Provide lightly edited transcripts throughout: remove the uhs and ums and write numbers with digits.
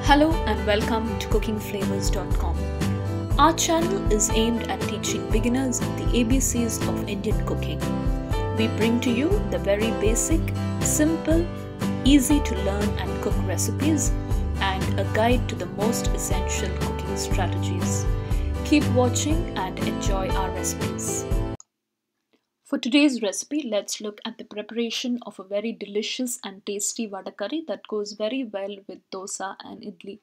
Hello and welcome to cookingflavors.com. Our channel is aimed at teaching beginners the ABCs of Indian cooking. We bring to you the very basic, simple, easy to learn and cook recipes and a guide to the most essential cooking strategies. Keep watching and enjoy our recipes. For today's recipe, let's look at the preparation of a very delicious and tasty Vadacurry that goes very well with dosa and idli.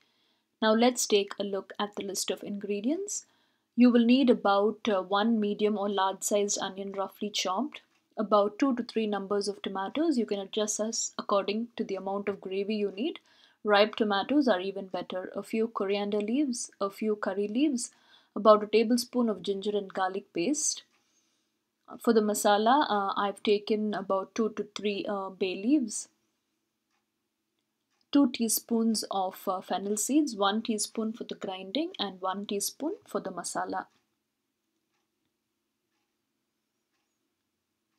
Now let's take a look at the list of ingredients. You will need about 1 medium or large sized onion roughly chopped, about 2 to 3 numbers of tomatoes. You can adjust this according to the amount of gravy you need. Ripe tomatoes are even better. A few coriander leaves, a few curry leaves, about a tablespoon of ginger and garlic paste. For the masala, I've taken about 2 to 3 bay leaves, 2 teaspoons of fennel seeds, 1 teaspoon for the grinding and 1 teaspoon for the masala.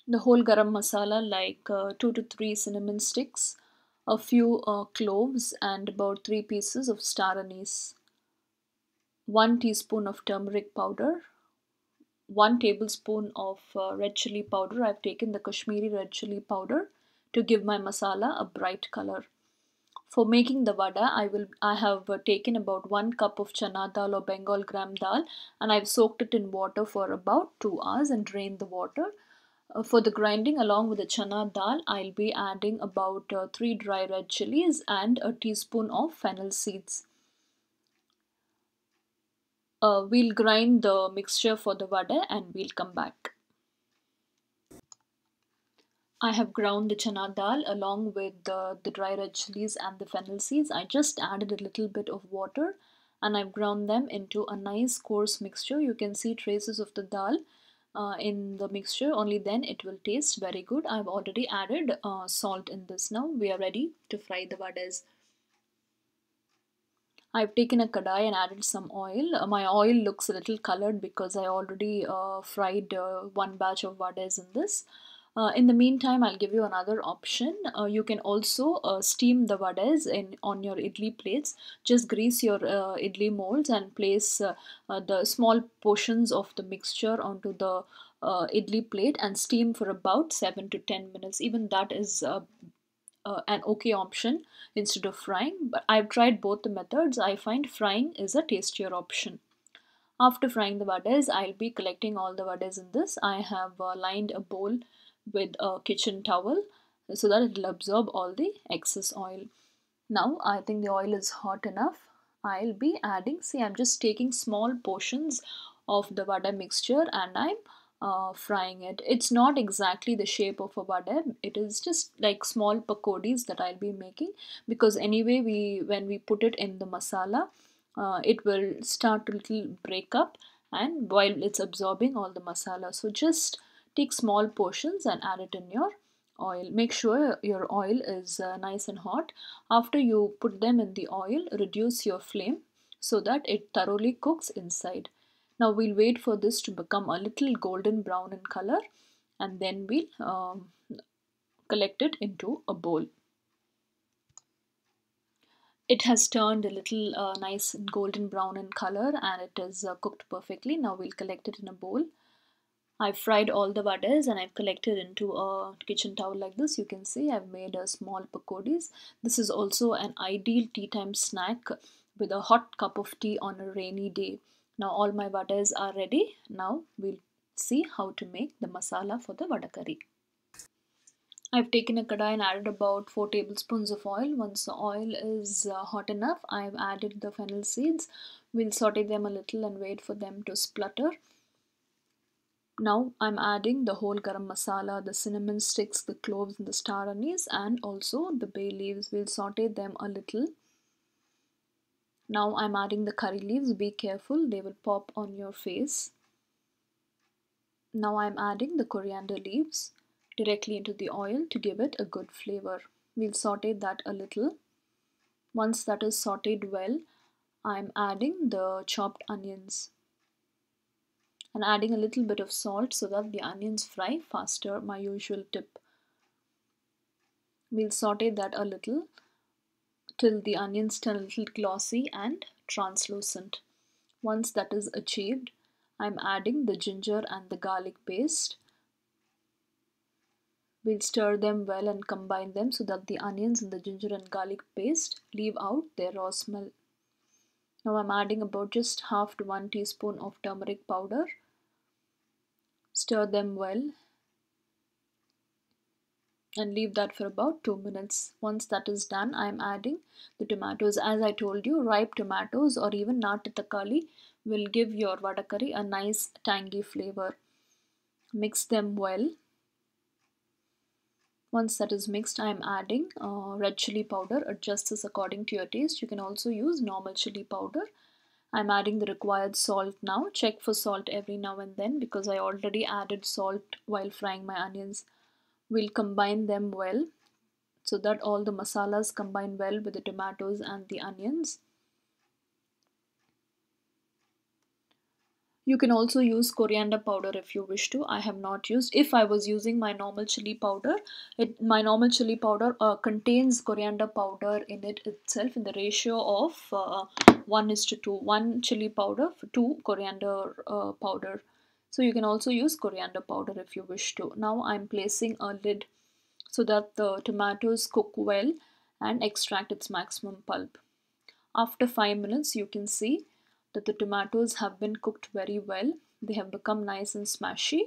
The whole garam masala like 2 to 3 cinnamon sticks, a few cloves and about 3 pieces of star anise, 1 teaspoon of turmeric powder, 1 tablespoon of red chili powder. I've taken the Kashmiri red chili powder to give my masala a bright color. For making the vada, I have taken about 1 cup of chana dal or Bengal gram dal and I've soaked it in water for about 2 hours and drained the water. For the grinding along with the chana dal, I'll be adding about 3 dry red chilies and a teaspoon of fennel seeds. We'll grind the mixture for the vada and we'll come back. I have ground the chana dal along with the dry red chilies and the fennel seeds. I just added a little bit of water and I've ground them into a nice coarse mixture. You can see traces of the dal in the mixture, only then it will taste very good. I've already added salt in this. Now we are ready to fry the vadas. I've taken a kadai and added some oil. My oil looks a little colored because I already fried 1 batch of vadas in this. In the meantime, I'll give you another option. You can also steam the vadas on your idli plates. Just grease your idli molds and place the small portions of the mixture onto the idli plate and steam for about 7 to 10 minutes. Even that is an okay option instead of frying, but I've tried both the methods. I find frying is a tastier option. After frying the vadas, I'll be collecting all the vadas in this. I have lined a bowl with a kitchen towel so that it will absorb all the excess oil. Now I think the oil is hot enough. I'll be adding, see, I'm just taking small portions of the vada mixture and I'm frying it. It's not exactly the shape of a vada. It is just like small pakodis that I'll be making, because anyway when we put it in the masala, it will start to little break up and while it's absorbing all the masala. So just take small portions and add it in your oil. Make sure your oil is nice and hot. After you put them in the oil, reduce your flame so that it thoroughly cooks inside. Now we'll wait for this to become a little golden brown in color and then we'll collect it into a bowl. It has turned a little nice and golden brown in color and it is cooked perfectly. Now we'll collect it in a bowl. I've fried all the vadas and I've collected into a kitchen towel like this. You can see I've made a small pakodis. This is also an ideal tea time snack with a hot cup of tea on a rainy day. Now all my vadas are ready. Now we'll see how to make the masala for the vadacurry. I've taken a kadai and added about 4 tablespoons of oil. Once the oil is hot enough, I've added the fennel seeds. We'll saute them a little and wait for them to splutter. Now I'm adding the whole garam masala, the cinnamon sticks, the cloves and the star anise and also the bay leaves. We'll saute them a little. Now I'm adding the curry leaves. Be careful, they will pop on your face. Now I'm adding the coriander leaves directly into the oil to give it a good flavor. We'll saute that a little. Once that is sauteed well, I'm adding the chopped onions and adding a little bit of salt so that the onions fry faster, my usual tip. We'll saute that a little till the onions turn a little glossy and translucent. Once that is achieved, I'm adding the ginger and the garlic paste. We'll stir them well and combine them so that the onions and the ginger and garlic paste leave out their raw smell. Now I'm adding about just half to 1 teaspoon of turmeric powder. Stir them well and leave that for about 2 minutes. Once that is done, I'm adding the tomatoes. As I told you, ripe tomatoes or even naatikali will give your vada curry a nice tangy flavor. Mix them well. Once that is mixed, I am adding red chili powder. Adjust this according to your taste. You can also use normal chili powder. I'm adding the required salt now. Check for salt every now and then because I already added salt while frying my onions. We'll combine them well so that all the masalas combine well with the tomatoes and the onions. You can also use coriander powder if you wish to. I have not used. If I was using my normal chili powder, my normal chili powder contains coriander powder in it itself in the ratio of 1:2. 1 chili powder for 2 coriander powder. So you can also use coriander powder if you wish to. Now I'm placing a lid so that the tomatoes cook well and extract its maximum pulp. After 5 minutes, you can see that the tomatoes have been cooked very well. They have become nice and smashy.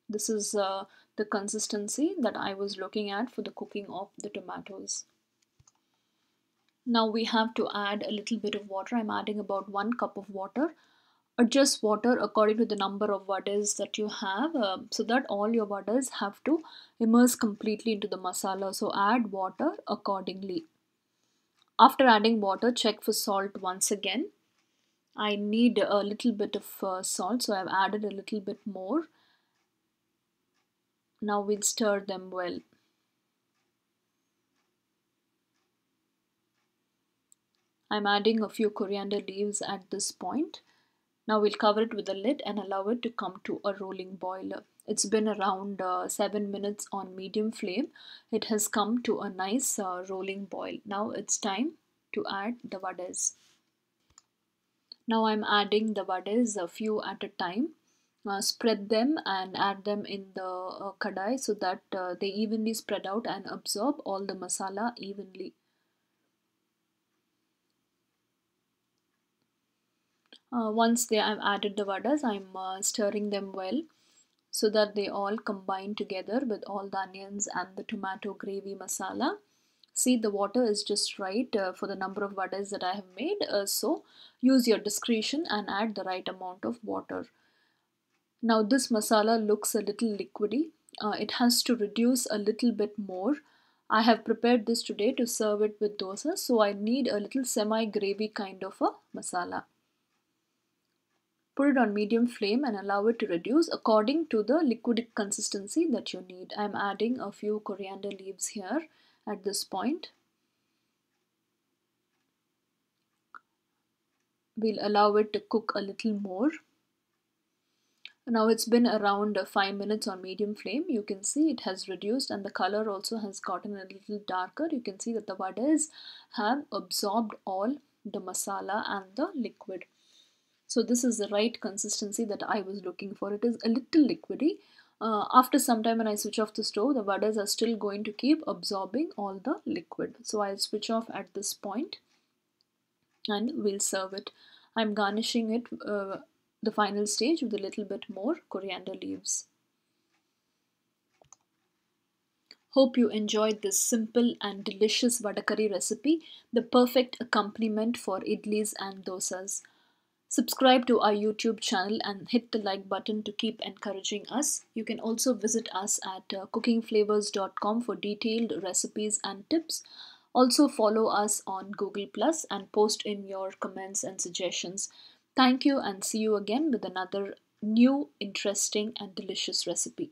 This is the consistency that I was looking at for the cooking of the tomatoes. Now we have to add a little bit of water. I'm adding about 1 cup of water. Adjust water according to the number of vadas that you have so that all your vadas have to immerse completely into the masala. So add water accordingly. After adding water, check for salt once again. I need a little bit of salt, so I've added a little bit more. Now we'll stir them well. I'm adding a few coriander leaves at this point. Now we'll cover it with a lid and allow it to come to a rolling boil. It's been around 7 minutes on medium flame. It has come to a nice rolling boil. Now it's time to add the vadas. Now I'm adding the vadas a few at a time. Spread them and add them in the kadai so that they evenly spread out and absorb all the masala evenly. Once I've added the vadas, I'm stirring them well so that they all combine together with all the onions and the tomato gravy masala. See, the water is just right for the number of vadas that I have made. So use your discretion and add the right amount of water. Now this masala looks a little liquidy. It has to reduce a little bit more. I have prepared this today to serve it with dosas, so I need a little semi-gravy kind of a masala. Put it on medium flame and allow it to reduce according to the liquid consistency that you need. I am adding a few coriander leaves here at this point. We'll allow it to cook a little more. Now it's been around 5 minutes on medium flame. You can see it has reduced and the color also has gotten a little darker. You can see that the vadas have absorbed all the masala and the liquid. So this is the right consistency that I was looking for. It is a little liquidy. After some time when I switch off the stove, the vadas are still going to keep absorbing all the liquid. So I'll switch off at this point and we'll serve it. I'm garnishing it the final stage with a little bit more coriander leaves. Hope you enjoyed this simple and delicious Vadacurry recipe, the perfect accompaniment for idlis and dosas. Subscribe to our YouTube channel and hit the like button to keep encouraging us. You can also visit us at cookingflavors.com for detailed recipes and tips. Also follow us on Google Plus and post in your comments and suggestions. Thank you and see you again with another new, interesting and delicious recipe.